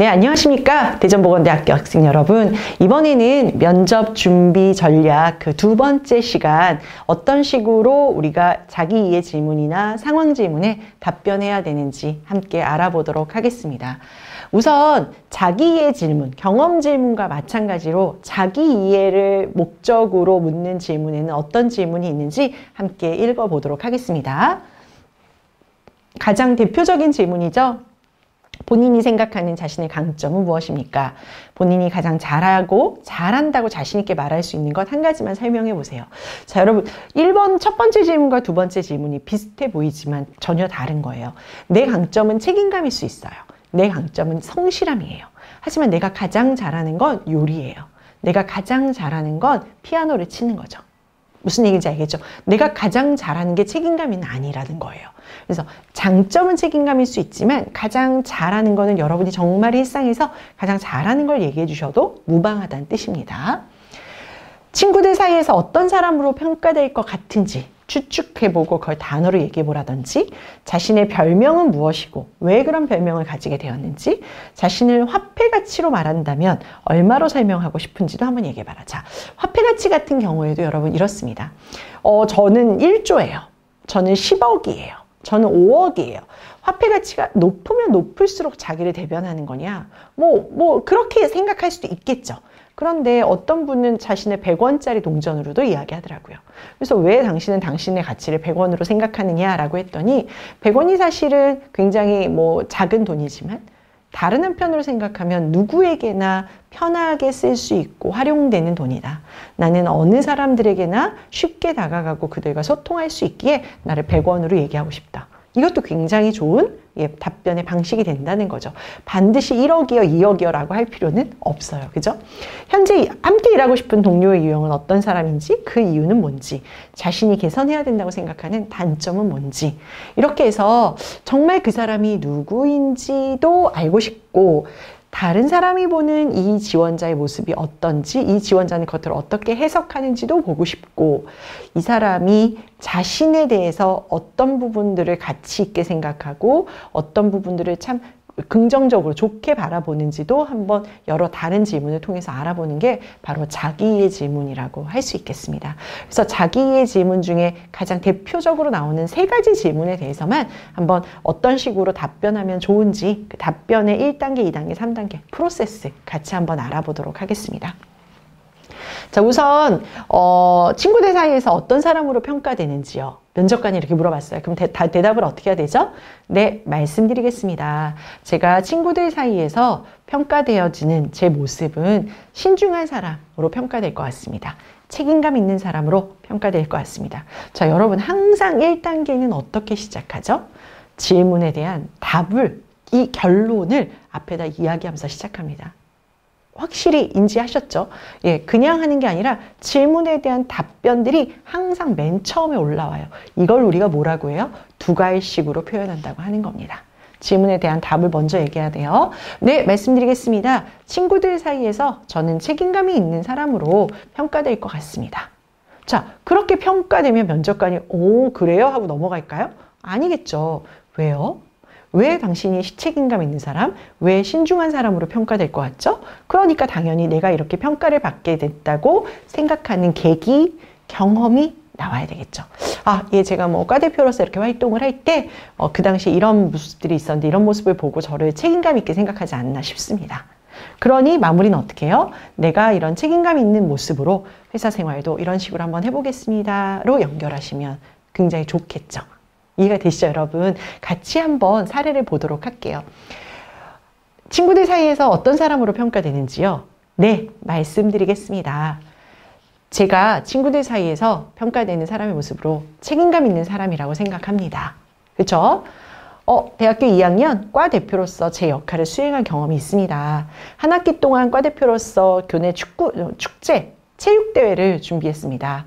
네, 안녕하십니까. 대전보건대학교 학생 여러분. 이번에는 면접 준비 전략 그 두 번째 시간, 어떤 식으로 우리가 자기 이해 질문이나 상황 질문에 답변해야 되는지 함께 알아보도록 하겠습니다. 우선 자기 이해 질문, 경험 질문과 마찬가지로 자기 이해를 목적으로 묻는 질문에는 어떤 질문이 있는지 함께 읽어보도록 하겠습니다. 가장 대표적인 질문이죠. 본인이 생각하는 자신의 강점은 무엇입니까? 본인이 가장 잘하고 잘한다고 자신 있게 말할 수 있는 것 한 가지만 설명해 보세요. 자, 여러분 1번 첫 번째 질문과 두 번째 질문이 비슷해 보이지만 전혀 다른 거예요. 내 강점은 책임감일 수 있어요. 내 강점은 성실함이에요. 하지만 내가 가장 잘하는 건 요리예요. 내가 가장 잘하는 건 피아노를 치는 거죠. 무슨 얘기인지 알겠죠? 내가 가장 잘하는 게 책임감이 아니라는 거예요. 그래서 장점은 책임감일 수 있지만 가장 잘하는 거는 여러분이 정말 일상에서 가장 잘하는 걸 얘기해 주셔도 무방하다는 뜻입니다. 친구들 사이에서 어떤 사람으로 평가될 것 같은지 추측해보고 그걸 단어로 얘기해보라든지, 자신의 별명은 무엇이고 왜 그런 별명을 가지게 되었는지, 자신을 화폐 가치로 말한다면 얼마로 설명하고 싶은지도 한번 얘기해봐라. 자, 화폐 가치 같은 경우에도 여러분 이렇습니다. 저는 1조예요. 저는 10억이에요. 저는 5억이에요. 화폐 가치가 높으면 높을수록 자기를 대변하는 거냐? 그렇게 생각할 수도 있겠죠. 그런데 어떤 분은 자신의 100원짜리 동전으로도 이야기하더라고요. 그래서 왜 당신은 당신의 가치를 100원으로 생각하느냐라고 했더니 100원이 사실은 굉장히 작은 돈이지만 다른 한편으로 생각하면 누구에게나 편하게 쓸 수 있고 활용되는 돈이다. 나는 어느 사람들에게나 쉽게 다가가고 그들과 소통할 수 있기에 나를 100원으로 얘기하고 싶다. 이것도 굉장히 좋은 답변의 방식이 된다는 거죠. 반드시 1억이요, 2억이요 라고 할 필요는 없어요. 그죠? 현재 함께 일하고 싶은 동료의 유형은 어떤 사람인지, 그 이유는 뭔지, 자신이 개선해야 된다고 생각하는 단점은 뭔지, 이렇게 해서 정말 그 사람이 누구인지도 알고 싶고, 다른 사람이 보는 이 지원자의 모습이 어떤지, 이 지원자는 그것들을 어떻게 해석하는지도 보고 싶고, 이 사람이 자신에 대해서 어떤 부분들을 가치 있게 생각하고 어떤 부분들을 참 긍정적으로 좋게 바라보는지도 한번 여러 다른 질문을 통해서 알아보는 게 바로 자기이해 질문이라고 할 수 있겠습니다. 그래서 자기이해 질문 중에 가장 대표적으로 나오는 3가지 질문에 대해서만 한번 어떤 식으로 답변하면 좋은지, 그 답변의 1단계, 2단계, 3단계 프로세스 같이 한번 알아보도록 하겠습니다. 자, 우선 친구들 사이에서 어떤 사람으로 평가되는지요? 면접관이 이렇게 물어봤어요. 그럼 대답을 어떻게 해야 되죠? 네, 말씀드리겠습니다. 제가 친구들 사이에서 평가되어지는 제 모습은 신중한 사람으로 평가될 것 같습니다. 책임감 있는 사람으로 평가될 것 같습니다. 자, 여러분 항상 1단계는 어떻게 시작하죠? 질문에 대한 답을, 이 결론을 앞에다 이야기하면서 시작합니다. 확실히 인지하셨죠? 예, 그냥 하는 게 아니라 질문에 대한 답변들이 항상 맨 처음에 올라와요. 이걸 우리가 뭐라고 해요? 두괄식으로 표현한다고 하는 겁니다. 질문에 대한 답을 먼저 얘기해야 돼요. 네, 말씀드리겠습니다. 친구들 사이에서 저는 책임감이 있는 사람으로 평가될 것 같습니다. 자, 그렇게 평가되면 면접관이 오, 그래요? 하고 넘어갈까요? 아니겠죠. 왜요? 왜 당신이 책임감 있는 사람, 왜 신중한 사람으로 평가될 것 같죠? 그러니까 당연히 내가 이렇게 평가를 받게 됐다고 생각하는 계기, 경험이 나와야 되겠죠. 아, 제가 과대표로서 이렇게 활동을 할 때 그 당시에 이런 모습들이 있었는데 이런 모습을 보고 저를 책임감 있게 생각하지 않나 싶습니다. 그러니 마무리는 어떻게 해요? 내가 이런 책임감 있는 모습으로 회사 생활도 이런 식으로 한번 해보겠습니다로 연결하시면 굉장히 좋겠죠. 이해가 되시죠, 여러분? 같이 한번 사례를 보도록 할게요. 친구들 사이에서 어떤 사람으로 평가되는지요? 네, 말씀드리겠습니다. 제가 친구들 사이에서 평가되는 사람의 모습으로 책임감 있는 사람이라고 생각합니다. 그렇죠? 대학교 2학년 과 대표로서 제 역할을 수행한 경험이 있습니다. 한 학기 동안 과 대표로서 교내 축제, 체육대회를 준비했습니다.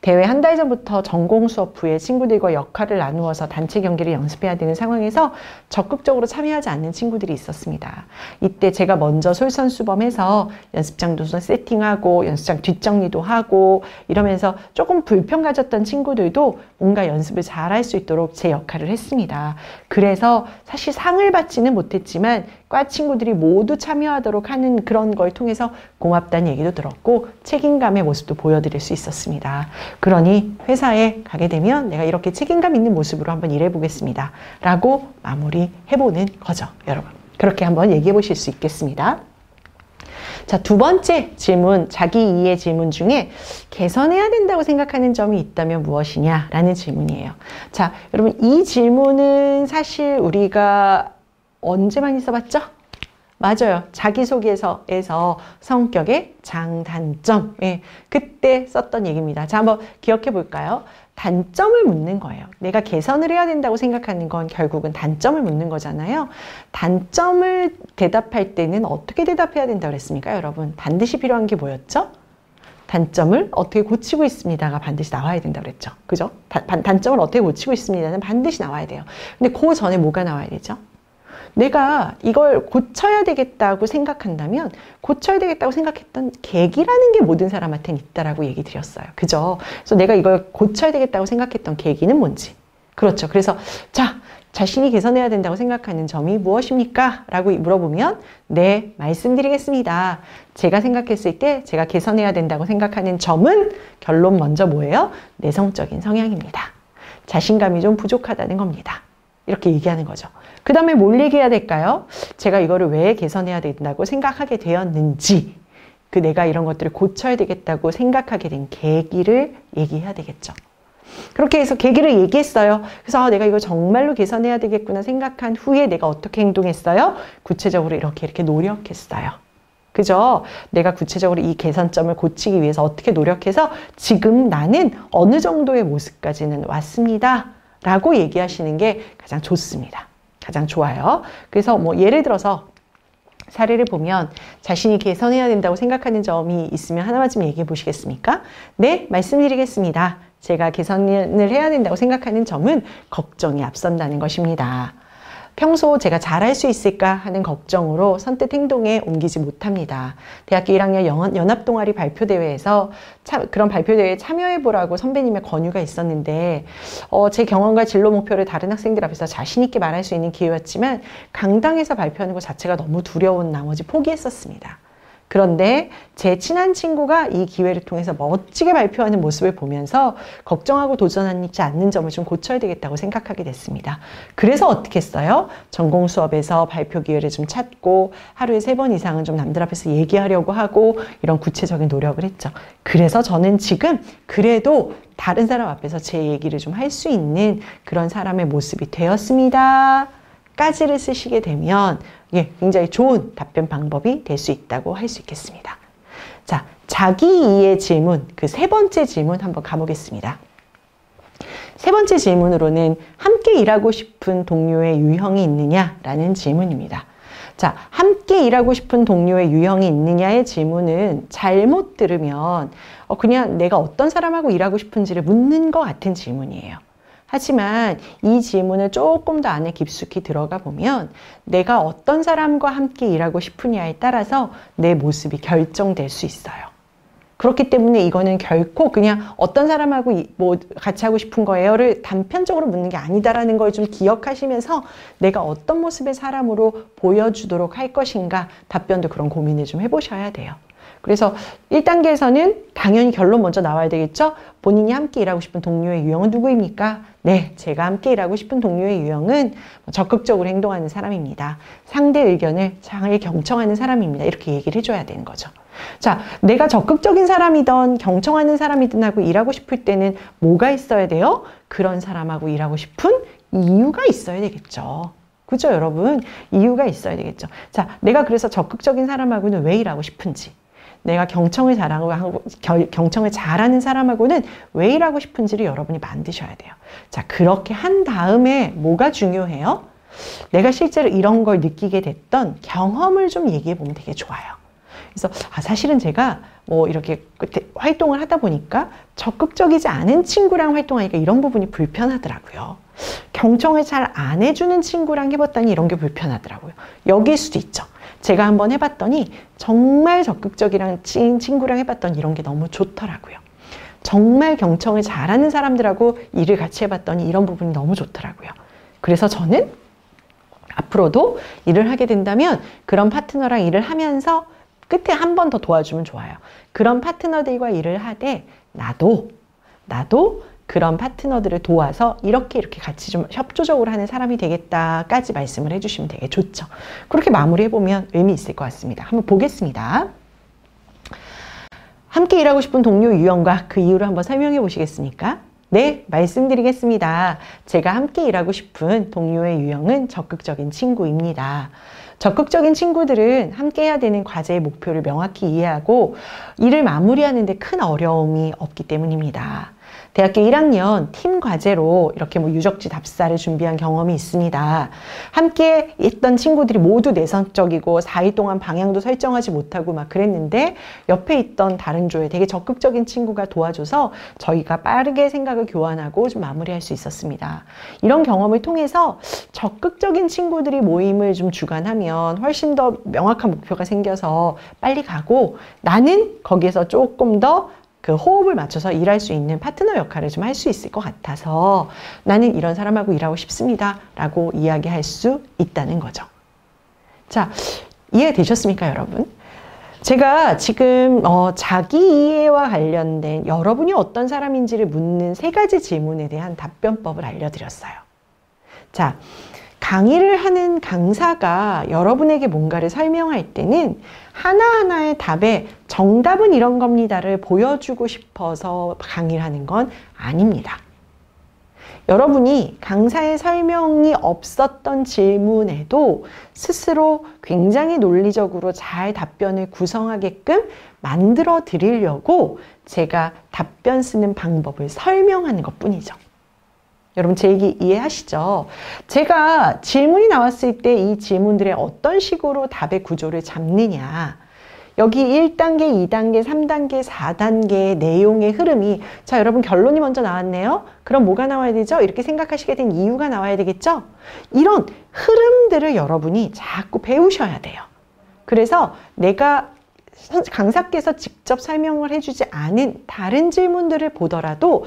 대회 한 달 전부터 전공 수업 후에 친구들과 역할을 나누어서 단체 경기를 연습해야 되는 상황에서 적극적으로 참여하지 않는 친구들이 있었습니다. 이때 제가 먼저 솔선수범해서 연습장도 세팅하고 연습장 뒷정리도 하고 이러면서 조금 불편 가졌던 친구들도 뭔가 연습을 잘할 수 있도록 제 역할을 했습니다. 그래서 사실 상을 받지는 못했지만 과 친구들이 모두 참여하도록 하는 그런 걸 통해서 고맙다는 얘기도 들었고 책임감의 모습도 보여드릴 수 있었습니다. 그러니 회사에 가게 되면 내가 이렇게 책임감 있는 모습으로 한번 일해보겠습니다. 라고 마무리해보는 거죠, 여러분. 그렇게 한번 얘기해 보실 수 있겠습니다. 자, 두 번째 질문, 자기 이해 질문 중에 개선해야 된다고 생각하는 점이 있다면 무엇이냐라는 질문이에요. 자, 여러분 이 질문은 사실 우리가 언제 많이 써봤죠? 맞아요. 자기소개서에서 성격의 장단점. 예, 그때 썼던 얘기입니다. 자, 한번 기억해 볼까요? 단점을 묻는 거예요. 내가 개선을 해야 된다고 생각하는 건 결국은 단점을 묻는 거잖아요. 단점을 대답할 때는 어떻게 대답해야 된다고 그랬습니까, 여러분? 반드시 필요한 게 뭐였죠? 단점을 어떻게 고치고 있습니다가 반드시 나와야 된다고 그랬죠. 그죠? 단점을 어떻게 고치고 있습니다는 반드시 나와야 돼요. 근데 그 전에 뭐가 나와야 되죠? 내가 이걸 고쳐야 되겠다고 생각한다면 고쳐야 되겠다고 생각했던 계기라는 게 모든 사람한테는 있다라고 얘기 드렸어요. 그죠? 그래서 내가 이걸 고쳐야 되겠다고 생각했던 계기는 뭔지. 그렇죠. 그래서 자, 자신이 개선해야 된다고 생각하는 점이 무엇입니까? 라고 물어보면 네, 말씀드리겠습니다. 제가 생각했을 때 제가 개선해야 된다고 생각하는 점은 결론 먼저 뭐예요? 내성적인 성향입니다. 자신감이 좀 부족하다는 겁니다. 이렇게 얘기하는 거죠. 그 다음에 뭘 얘기해야 될까요? 제가 이거를 왜 개선해야 된다고 생각하게 되었는지, 그 내가 이런 것들을 고쳐야 되겠다고 생각하게 된 계기를 얘기해야 되겠죠. 그렇게 해서 계기를 얘기했어요. 그래서 내가 이거 정말로 개선해야 되겠구나 생각한 후에 내가 어떻게 행동했어요? 구체적으로 이렇게 노력했어요. 그죠? 내가 구체적으로 이 개선점을 고치기 위해서 어떻게 노력해서 지금 나는 어느 정도의 모습까지는 왔습니다. 라고 얘기하시는 게 가장 좋습니다. 가장 좋아요. 그래서 뭐 예를 들어서 사례를 보면 자신이 개선해야 된다고 생각하는 점이 있으면 하나만 좀 얘기해 보시겠습니까? 네, 말씀드리겠습니다. 제가 개선을 해야 된다고 생각하는 점은 걱정이 앞선다는 것입니다. 평소 제가 잘할 수 있을까 하는 걱정으로 선뜻 행동에 옮기지 못합니다. 대학교 1학년 연합동아리 발표대회에서 그런 발표대회에 참여해보라고 선배님의 권유가 있었는데 제 경험과 진로 목표를 다른 학생들 앞에서 자신 있게 말할 수 있는 기회였지만 강당에서 발표하는 것 자체가 너무 두려운 나머지 포기했었습니다. 그런데 제 친한 친구가 이 기회를 통해서 멋지게 발표하는 모습을 보면서 걱정하고 도전하지 않는 점을 좀 고쳐야 되겠다고 생각하게 됐습니다. 그래서 어떻게 했어요? 전공 수업에서 발표 기회를 좀 찾고 하루에 3번 이상은 좀 남들 앞에서 얘기하려고 하고 이런 구체적인 노력을 했죠. 그래서 저는 지금 그래도 다른 사람 앞에서 제 얘기를 좀 할 수 있는 그런 사람의 모습이 되었습니다. 까지를 쓰시게 되면 굉장히 좋은 답변 방법이 될 수 있다고 할 수 있겠습니다. 자, 자기 이해 질문, 그 세 번째 질문 한번 가보겠습니다. 세 번째 질문으로는 함께 일하고 싶은 동료의 유형이 있느냐라는 질문입니다. 자, 함께 일하고 싶은 동료의 유형이 있느냐의 질문은 잘못 들으면 그냥 내가 어떤 사람하고 일하고 싶은지를 묻는 것 같은 질문이에요. 하지만 이 질문을 조금 더 안에 깊숙이 들어가 보면 내가 어떤 사람과 함께 일하고 싶으냐에 따라서 내 모습이 결정될 수 있어요. 그렇기 때문에 이거는 결코 그냥 어떤 사람하고 뭐 같이 하고 싶은 거예요를 단편적으로 묻는 게 아니다라는 걸 좀 기억하시면서 내가 어떤 모습의 사람으로 보여주도록 할 것인가 답변도 그런 고민을 좀 해보셔야 돼요. 그래서 1단계에서는 당연히 결론 먼저 나와야 되겠죠? 본인이 함께 일하고 싶은 동료의 유형은 누구입니까? 네, 제가 함께 일하고 싶은 동료의 유형은 적극적으로 행동하는 사람입니다. 상대 의견을 잘 경청하는 사람입니다. 이렇게 얘기를 해줘야 되는 거죠. 자, 내가 적극적인 사람이든 경청하는 사람이든 하고 일하고 싶을 때는 뭐가 있어야 돼요? 그런 사람하고 일하고 싶은 이유가 있어야 되겠죠. 그죠, 여러분? 이유가 있어야 되겠죠. 자, 내가 그래서 적극적인 사람하고는 왜 일하고 싶은지, 내가 경청을 잘하는 사람하고는 왜 일하고 싶은지를 여러분이 만드셔야 돼요. 자, 그렇게 한 다음에 뭐가 중요해요? 내가 실제로 이런 걸 느끼게 됐던 경험을 좀 얘기해 보면 되게 좋아요. 그래서 사실은 제가 뭐 이렇게 활동을 하다 보니까 적극적이지 않은 친구랑 활동하니까 이런 부분이 불편하더라고요. 경청을 잘 안 해주는 친구랑 해봤더니 이런 게 불편하더라고요. 여기일 수도 있죠. 제가 한번 해봤더니 정말 적극적이랑 친구랑 해봤더니 이런 게 너무 좋더라고요. 정말 경청을 잘하는 사람들하고 일을 같이 해봤더니 이런 부분이 너무 좋더라고요. 그래서 저는 앞으로도 일을 하게 된다면 그런 파트너랑 일을 하면서 끝에 한 번 더 도와주면 좋아요. 그런 파트너들과 일을 하되 나도 그런 파트너들을 도와서 이렇게 같이 좀 협조적으로 하는 사람이 되겠다까지 말씀을 해주시면 되게 좋죠. 그렇게 마무리해보면 의미 있을 것 같습니다. 한번 보겠습니다. 함께 일하고 싶은 동료 유형과 그 이유를 한번 설명해 보시겠습니까? 네, 말씀드리겠습니다. 제가 함께 일하고 싶은 동료의 유형은 적극적인 친구입니다. 적극적인 친구들은 함께 해야 되는 과제의 목표를 명확히 이해하고 일을 마무리하는 데 큰 어려움이 없기 때문입니다. 대학교 1학년 팀 과제로 이렇게 유적지 답사를 준비한 경험이 있습니다. 함께 있던 친구들이 모두 내성적이고 4일 동안 방향도 설정하지 못하고 막 그랬는데 옆에 있던 다른 조에 되게 적극적인 친구가 도와줘서 저희가 빠르게 생각을 교환하고 좀 마무리할 수 있었습니다. 이런 경험을 통해서 적극적인 친구들이 모임을 좀 주관하면 훨씬 더 명확한 목표가 생겨서 빨리 가고 나는 거기에서 조금 더 그 호흡을 맞춰서 일할 수 있는 파트너 역할을 좀 할 수 있을 것 같아서 나는 이런 사람하고 일하고 싶습니다 라고 이야기할 수 있다는 거죠. 자, 이해되셨습니까, 여러분? 제가 지금 자기 이해와 관련된 여러분이 어떤 사람인지를 묻는 3가지 질문에 대한 답변법을 알려드렸어요. 자, 강의를 하는 강사가 여러분에게 뭔가를 설명할 때는 하나하나의 답에 정답은 이런 겁니다를 보여주고 싶어서 강의를 하는 건 아닙니다. 여러분이 강사의 설명이 없었던 질문에도 스스로 굉장히 논리적으로 잘 답변을 구성하게끔 만들어 드리려고 제가 답변 쓰는 방법을 설명하는 것 뿐이죠. 여러분 제 얘기 이해하시죠? 제가 질문이 나왔을 때 이 질문들의 어떤 식으로 답의 구조를 잡느냐, 여기 1단계, 2단계, 3단계, 4단계의 내용의 흐름이, 자 여러분 결론이 먼저 나왔네요. 그럼 뭐가 나와야 되죠? 이렇게 생각하시게 된 이유가 나와야 되겠죠? 이런 흐름들을 여러분이 자꾸 배우셔야 돼요. 그래서 내가 강사께서 직접 설명을 해주지 않은 다른 질문들을 보더라도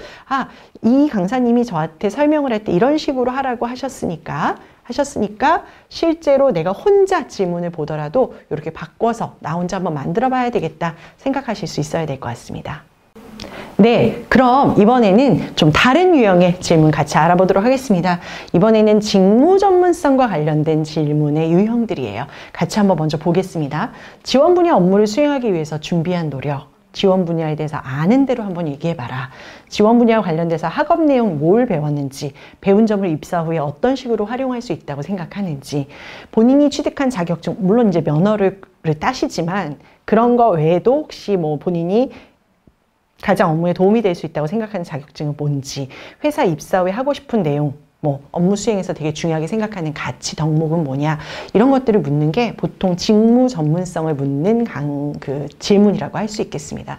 이 강사님이 저한테 설명을 할 때 이런 식으로 하라고 하셨으니까 실제로 내가 혼자 질문을 보더라도 이렇게 바꿔서 나 혼자 한번 만들어 봐야 되겠다 생각하실 수 있어야 될 것 같습니다. 네, 그럼 이번에는 좀 다른 유형의 질문 같이 알아보도록 하겠습니다. 이번에는 직무 전문성과 관련된 질문의 유형들이에요. 같이 한번 먼저 보겠습니다. 지원 분야 업무를 수행하기 위해서 준비한 노력, 지원 분야에 대해서 아는 대로 한번 얘기해봐라. 지원 분야와 관련돼서 학업 내용 뭘 배웠는지, 배운 점을 입사 후에 어떤 식으로 활용할 수 있다고 생각하는지, 본인이 취득한 자격증, 물론 이제 면허를 따시지만 그런 거 외에도 혹시 본인이 가장 업무에 도움이 될 수 있다고 생각하는 자격증은 뭔지, 회사 입사 후에 하고 싶은 내용, 업무 수행에서 되게 중요하게 생각하는 가치 덕목은 뭐냐, 이런 것들을 묻는 게 보통 직무 전문성을 묻는 질문이라고 할 수 있겠습니다.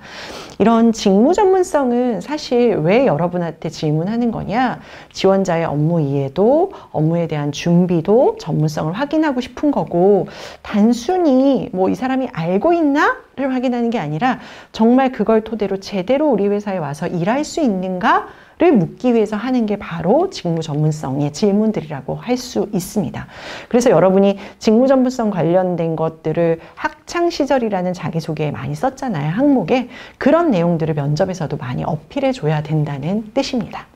이런 직무 전문성은 사실 왜 여러분한테 질문하는 거냐, 지원자의 업무 이해도, 업무에 대한 준비도, 전문성을 확인하고 싶은 거고, 단순히 이 사람이 알고 있나? 를 확인하는 게 아니라 정말 그걸 토대로 제대로 우리 회사에 와서 일할 수 있는가? 를 묻기 위해서 하는 게 바로 직무 전문성의 질문들이라고 할 수 있습니다. 그래서 여러분이 직무 전문성 관련된 것들을 학창시절이라는 자기소개에 많이 썼잖아요. 항목에. 그런 내용들을 면접에서도 많이 어필해 줘야 된다는 뜻입니다.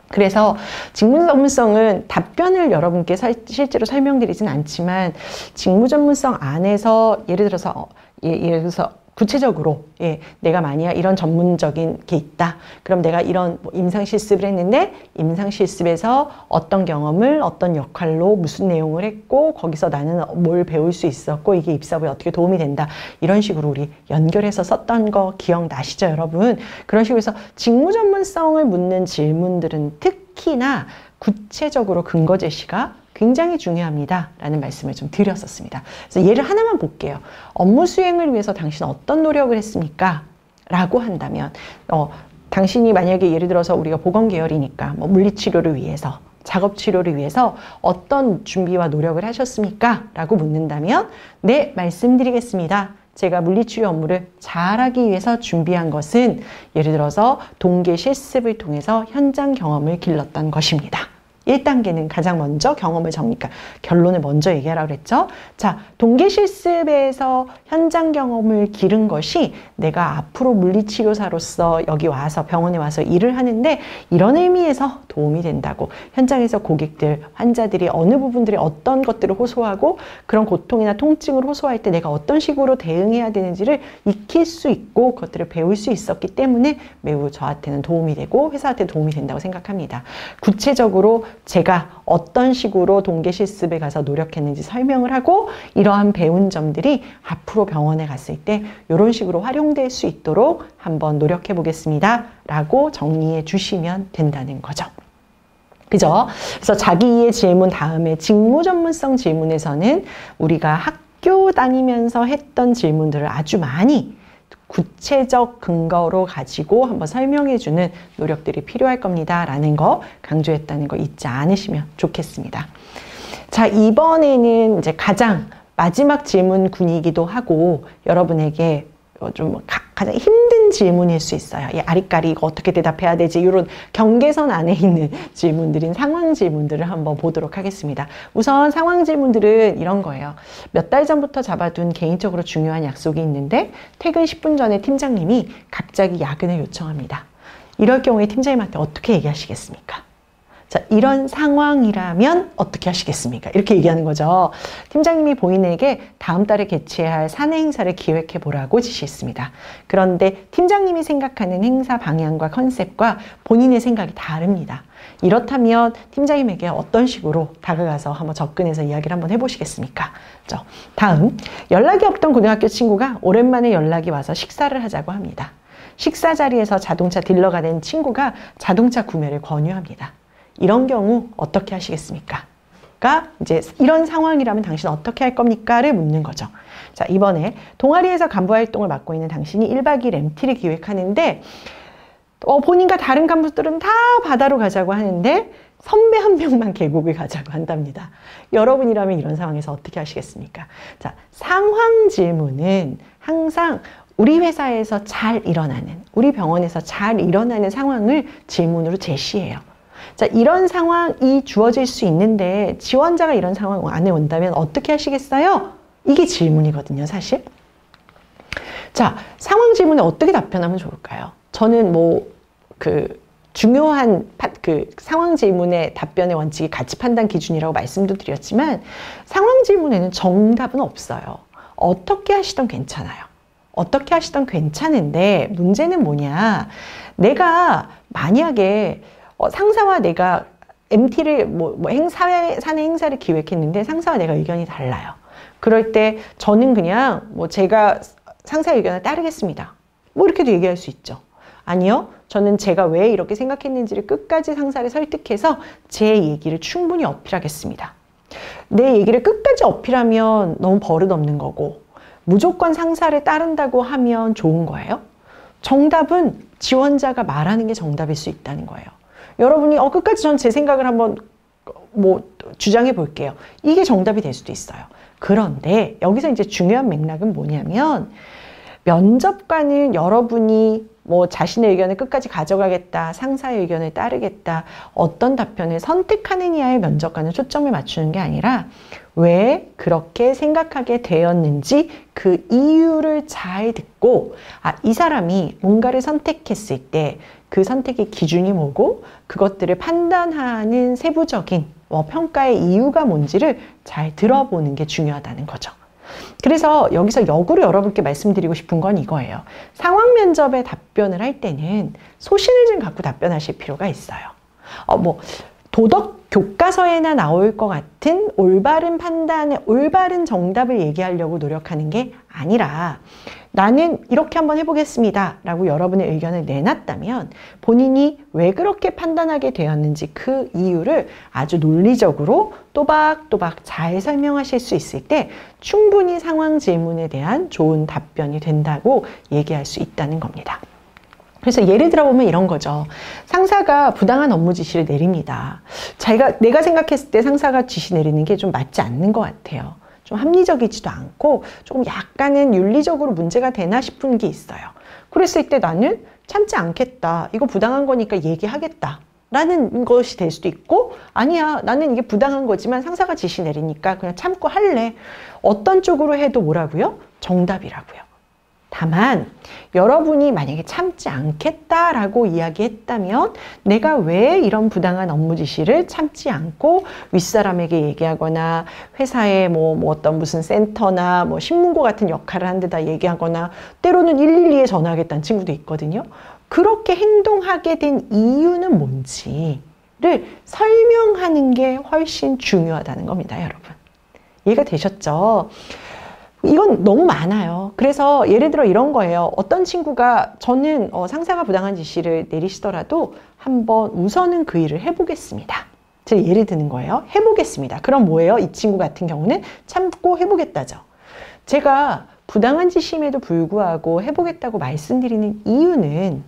그래서 직무 전문성은 답변을 여러분께 실제로 설명드리진 않지만 직무 전문성 안에서 예를 들어서 구체적으로 내가 만약 이런 전문적인 게 있다. 그럼 내가 이런 임상 실습을 했는데 임상 실습에서 어떤 경험을 어떤 역할로 무슨 내용을 했고 거기서 나는 뭘 배울 수 있었고 이게 입사부에 어떻게 도움이 된다. 이런 식으로 우리 연결해서 썼던 거 기억나시죠, 여러분? 그런 식으로 해서 직무 전문성을 묻는 질문들은 특히나 구체적으로 근거 제시가 굉장히 중요합니다 라는 말씀을 좀 드렸었습니다. 그래서 예를 하나만 볼게요. 업무 수행을 위해서 당신 어떤 노력을 했습니까? 라고 한다면 당신이 만약에 예를 들어서 우리가 보건 계열이니까 물리치료를 위해서, 작업치료를 위해서 어떤 준비와 노력을 하셨습니까? 라고 묻는다면 네, 말씀드리겠습니다. 제가 물리치료 업무를 잘하기 위해서 준비한 것은 예를 들어서 동계 실습을 통해서 현장 경험을 길렀던 것입니다. 1단계는 가장 먼저 경험을 정리니까 결론을 먼저 얘기하라고 그랬죠. 자, 동계 실습에서 현장 경험을 기른 것이 내가 앞으로 물리치료사로서 여기 와서 병원에 와서 일을 하는데 이런 의미에서 도움이 된다고. 현장에서 고객들, 환자들이 어느 부분들이 어떤 것들을 호소하고 그런 고통이나 통증을 호소할 때 내가 어떤 식으로 대응해야 되는지를 익힐 수 있고 그것들을 배울 수 있었기 때문에 매우 저한테는 도움이 되고 회사한테 도움이 된다고 생각합니다. 구체적으로 제가 어떤 식으로 동계 실습에 가서 노력했는지 설명을 하고 이러한 배운 점들이 앞으로 병원에 갔을 때 이런 식으로 활용될 수 있도록 한번 노력해 보겠습니다 라고 정리해 주시면 된다는 거죠. 그죠? 그래서 자기이해 질문 다음에 직무 전문성 질문에서는 우리가 학교 다니면서 했던 질문들을 아주 많이 구체적 근거로 가지고 한번 설명해주는 노력들이 필요할 겁니다 라는 거 강조했다는 거 잊지 않으시면 좋겠습니다. 자, 이번에는 이제 가장 마지막 질문군이기도 하고 여러분에게 좀 가장 힘든 질문일 수 있어요. 이 아리까리 이거 어떻게 대답해야 되지? 이런 경계선 안에 있는 질문들인 상황 질문들을 한번 보도록 하겠습니다. 우선 상황 질문들은 이런 거예요. 몇 달 전부터 잡아둔 개인적으로 중요한 약속이 있는데 퇴근 10분 전에 팀장님이 갑자기 야근을 요청합니다. 이럴 경우에 팀장님한테 어떻게 얘기하시겠습니까? 자, 이런 상황이라면 어떻게 하시겠습니까? 이렇게 얘기하는 거죠. 팀장님이 본인에게 다음 달에 개최해야 할 사내 행사를 기획해 보라고 지시했습니다. 그런데 팀장님이 생각하는 행사 방향과 컨셉과 본인의 생각이 다릅니다. 이렇다면 팀장님에게 어떤 식으로 다가가서 한번 접근해서 이야기를 한번 해보시겠습니까? 다음, 연락이 없던 고등학교 친구가 오랜만에 연락이 와서 식사를 하자고 합니다. 식사 자리에서 자동차 딜러가 된 친구가 자동차 구매를 권유합니다. 이런 경우 어떻게 하시겠습니까? 이제 이런 상황이라면 당신 어떻게 할 겁니까?를 묻는 거죠. 자, 이번에 동아리에서 간부 활동을 맡고 있는 당신이 1박 2일 MT를 기획하는데 본인과 다른 간부들은 다 바다로 가자고 하는데 선배 한 명만 계곡을 가자고 한답니다. 여러분이라면 이런 상황에서 어떻게 하시겠습니까? 자, 상황 질문은 항상 우리 회사에서 잘 일어나는, 우리 병원에서 잘 일어나는 상황을 질문으로 제시해요. 자, 이런 상황이 주어질 수 있는데 지원자가 이런 상황 안에 온다면 어떻게 하시겠어요? 이게 질문이거든요, 사실. 자, 상황 질문에 어떻게 답변하면 좋을까요? 저는 중요한 상황 질문의 답변의 원칙이 가치 판단 기준이라고 말씀도 드렸지만 상황 질문에는 정답은 없어요. 어떻게 하시던 괜찮아요. 어떻게 하시던 괜찮은데 문제는 뭐냐? 내가 만약에 상사와 내가 MT를 사내 행사를 기획했는데 상사와 내가 의견이 달라요. 그럴 때 저는 그냥 제가 상사의 의견을 따르겠습니다. 이렇게도 얘기할 수 있죠. 아니요. 저는 제가 왜 이렇게 생각했는지를 끝까지 상사를 설득해서 제 얘기를 충분히 어필하겠습니다. 내 얘기를 끝까지 어필하면 너무 버릇없는 거고 무조건 상사를 따른다고 하면 좋은 거예요. 정답은 지원자가 말하는 게 정답일 수 있다는 거예요. 여러분이 끝까지 전 제 생각을 한번 주장해 볼게요. 이게 정답이 될 수도 있어요. 그런데 여기서 이제 중요한 맥락은 뭐냐면 면접관은 여러분이 자신의 의견을 끝까지 가져가겠다, 상사의 의견을 따르겠다, 어떤 답변을 선택하느냐에 면접관은 초점을 맞추는 게 아니라 왜 그렇게 생각하게 되었는지 그 이유를 잘 듣고 이 사람이 뭔가를 선택했을 때 그 선택의 기준이 뭐고 그것들을 판단하는 세부적인 평가의 이유가 뭔지를 잘 들어보는 게 중요하다는 거죠. 그래서 여기서 역으로 여러분께 말씀드리고 싶은 건 이거예요. 상황 면접에 답변을 할 때는 소신을 좀 갖고 답변하실 필요가 있어요. 도덕 교과서에나 나올 것 같은 올바른 판단에 올바른 정답을 얘기하려고 노력하는 게 아니라 나는 이렇게 한번 해보겠습니다 라고 여러분의 의견을 내놨다면 본인이 왜 그렇게 판단하게 되었는지 그 이유를 아주 논리적으로 또박또박 잘 설명하실 수 있을 때 충분히 상황 질문에 대한 좋은 답변이 된다고 얘기할 수 있다는 겁니다. 그래서 예를 들어보면 이런 거죠. 상사가 부당한 업무 지시를 내립니다. 내가 생각했을 때 상사가 지시 내리는 게 좀 맞지 않는 것 같아요. 좀 합리적이지도 않고 조금 약간은 윤리적으로 문제가 되나 싶은 게 있어요. 그랬을 때 나는 참지 않겠다. 이거 부당한 거니까 얘기하겠다. 라는 것이 될 수도 있고, 아니야, 나는 이게 부당한 거지만 상사가 지시 내리니까 그냥 참고 할래. 어떤 쪽으로 해도 뭐라고요? 정답이라고요. 다만 여러분이 만약에 참지 않겠다라고 이야기했다면 내가 왜 이런 부당한 업무 지시를 참지 않고 윗사람에게 얘기하거나 회사에 뭐 어떤 무슨 센터나 뭐 신문고 같은 역할을 한 데다 얘기하거나 때로는 112에 전화하겠다는 친구도 있거든요. 그렇게 행동하게 된 이유는 뭔지를 설명하는 게 훨씬 중요하다는 겁니다, 여러분. 이해가 되셨죠? 이건 너무 많아요. 그래서 예를 들어 이런 거예요. 어떤 친구가 저는 상사가 부당한 지시를 내리시더라도 한번 우선은 그 일을 해보겠습니다. 제가 예를 드는 거예요. 해보겠습니다. 그럼 뭐예요? 이 친구 같은 경우는 참고 해보겠다죠. 제가 부당한 지시임에도 불구하고 해보겠다고 말씀드리는 이유는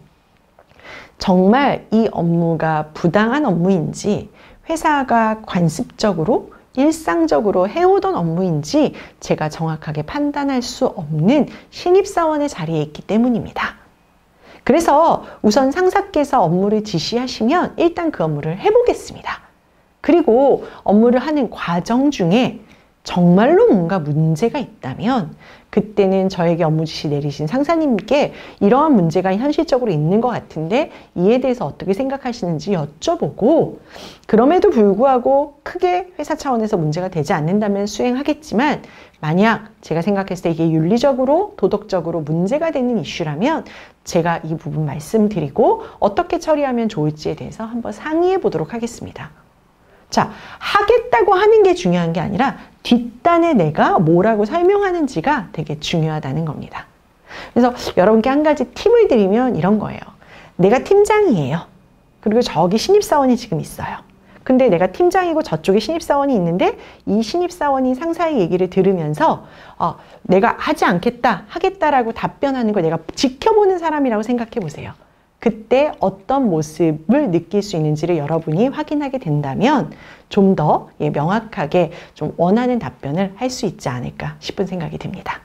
정말 이 업무가 부당한 업무인지 회사가 관습적으로 일상적으로 해오던 업무인지 제가 정확하게 판단할 수 없는 신입사원의 자리에 있기 때문입니다. 그래서 우선 상사께서 업무를 지시하시면 일단 그 업무를 해보겠습니다. 그리고 업무를 하는 과정 중에 정말로 뭔가 문제가 있다면 그때는 저에게 업무 지시 내리신 상사님께 이러한 문제가 현실적으로 있는 것 같은데 이에 대해서 어떻게 생각하시는지 여쭤보고, 그럼에도 불구하고 크게 회사 차원에서 문제가 되지 않는다면 수행하겠지만 만약 제가 생각했을 때 이게 윤리적으로 도덕적으로 문제가 되는 이슈라면 제가 이 부분 말씀드리고 어떻게 처리하면 좋을지에 대해서 한번 상의해 보도록 하겠습니다. 자, 하겠다고 하는 게 중요한 게 아니라 뒷단에 내가 뭐라고 설명하는지가 되게 중요하다는 겁니다. 그래서 여러분께 한 가지 팁을 드리면 이런 거예요. 내가 팀장이에요. 그리고 저기 신입사원이 지금 있어요. 근데 내가 팀장이고 저쪽에 신입사원이 있는데 이 신입사원이 상사의 얘기를 들으면서 내가 하지 않겠다, 하겠다라고 답변하는 걸 내가 지켜보는 사람이라고 생각해 보세요. 그때 어떤 모습을 느낄 수 있는지를 여러분이 확인하게 된다면 좀 더 명확하게 좀 원하는 답변을 할 수 있지 않을까 싶은 생각이 듭니다.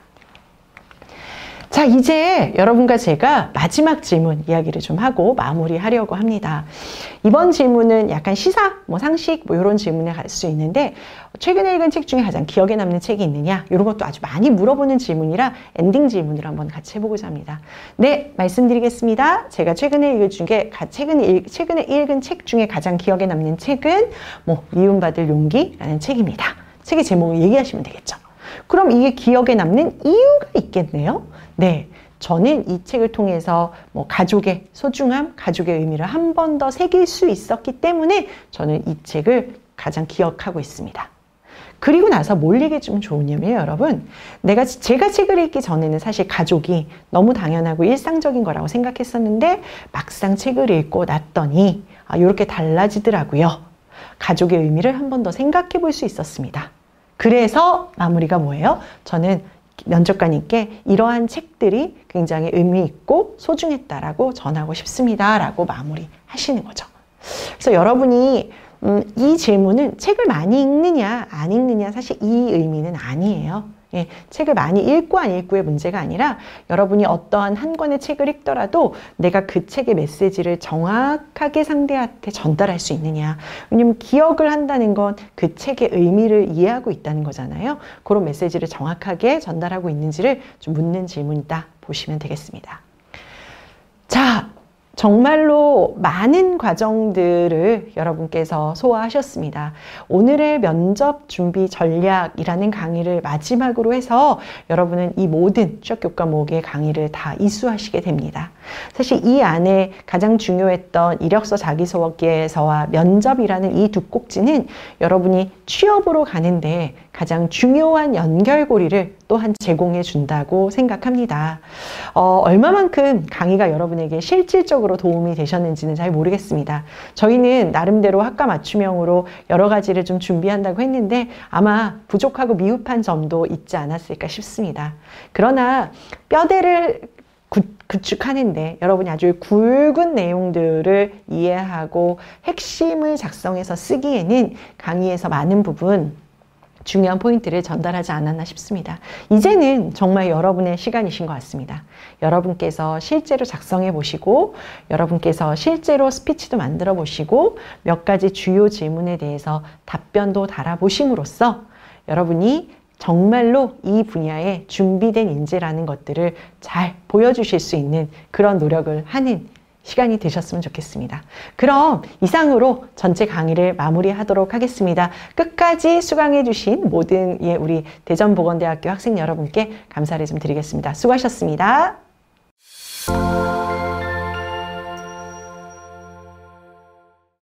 자, 이제 여러분과 제가 마지막 질문 이야기를 좀 하고 마무리하려고 합니다. 이번 질문은 약간 시사, 상식 이런 질문에 갈 수 있는데 최근에 읽은 책 중에 가장 기억에 남는 책이 있느냐? 이런 것도 아주 많이 물어보는 질문이라 엔딩 질문을 한번 같이 해보고자 합니다. 네, 말씀드리겠습니다. 제가 최근에 읽은 책 중에 가장 기억에 남는 책은 미움받을 용기라는 책입니다. 책의 제목을 얘기하시면 되겠죠. 그럼 이게 기억에 남는 이유가 있겠네요. 네, 저는 이 책을 통해서 가족의 소중함, 가족의 의미를 한 번 더 새길 수 있었기 때문에 저는 이 책을 가장 기억하고 있습니다. 그리고 나서 뭘 얘기해주면 좋으냐면 여러분, 제가 책을 읽기 전에는 사실 가족이 너무 당연하고 일상적인 거라고 생각했었는데 막상 책을 읽고 났더니 이렇게 달라지더라고요. 가족의 의미를 한 번 더 생각해 볼 수 있었습니다. 그래서 마무리가 뭐예요? 저는 면접관님께 이러한 책들이 굉장히 의미 있고 소중했다라고 전하고 싶습니다. 라고 마무리 하시는 거죠. 그래서 여러분이 이 질문은 책을 많이 읽느냐 안 읽느냐 사실 이 의미는 아니에요. 예, 책을 많이 읽고 안 읽고의 문제가 아니라 여러분이 어떠한 한 권의 책을 읽더라도 내가 그 책의 메시지를 정확하게 상대한테 전달할 수 있느냐. 왜냐면 기억을 한다는 건 그 책의 의미를 이해하고 있다는 거잖아요. 그런 메시지를 정확하게 전달하고 있는지를 좀 묻는 질문이다 보시면 되겠습니다. 자, 정말로 많은 과정들을 여러분께서 소화하셨습니다. 오늘의 면접 준비 전략이라는 강의를 마지막으로 해서 여러분은 이 모든 취업교과목의 강의를 다 이수하시게 됩니다. 사실 이 안에 가장 중요했던 이력서 자기소개서와 면접이라는 이 두 꼭지는 여러분이 취업으로 가는데 가장 중요한 연결고리를 또한 제공해 준다고 생각합니다. 얼마만큼 강의가 여러분에게 실질적으로 도움이 되셨는지는 잘 모르겠습니다. 저희는 나름대로 학과 맞춤형으로 여러 가지를 좀 준비한다고 했는데 아마 부족하고 미흡한 점도 있지 않았을까 싶습니다. 그러나 뼈대를 구축하는데 여러분이 아주 굵은 내용들을 이해하고 핵심을 작성해서 쓰기에는 강의에서 많은 부분 중요한 포인트를 전달하지 않았나 싶습니다. 이제는 정말 여러분의 시간이신 것 같습니다. 여러분께서 실제로 작성해 보시고 여러분께서 실제로 스피치도 만들어 보시고 몇 가지 주요 질문에 대해서 답변도 달아보심으로써 여러분이 정말로 이 분야에 준비된 인재라는 것들을 잘 보여주실 수 있는 그런 노력을 하는 시간이 되셨으면 좋겠습니다. 그럼 이상으로 전체 강의를 마무리하도록 하겠습니다. 끝까지 수강해 주신 모든 우리 대전보건대학교 학생 여러분께 감사를 좀 드리겠습니다. 수고하셨습니다.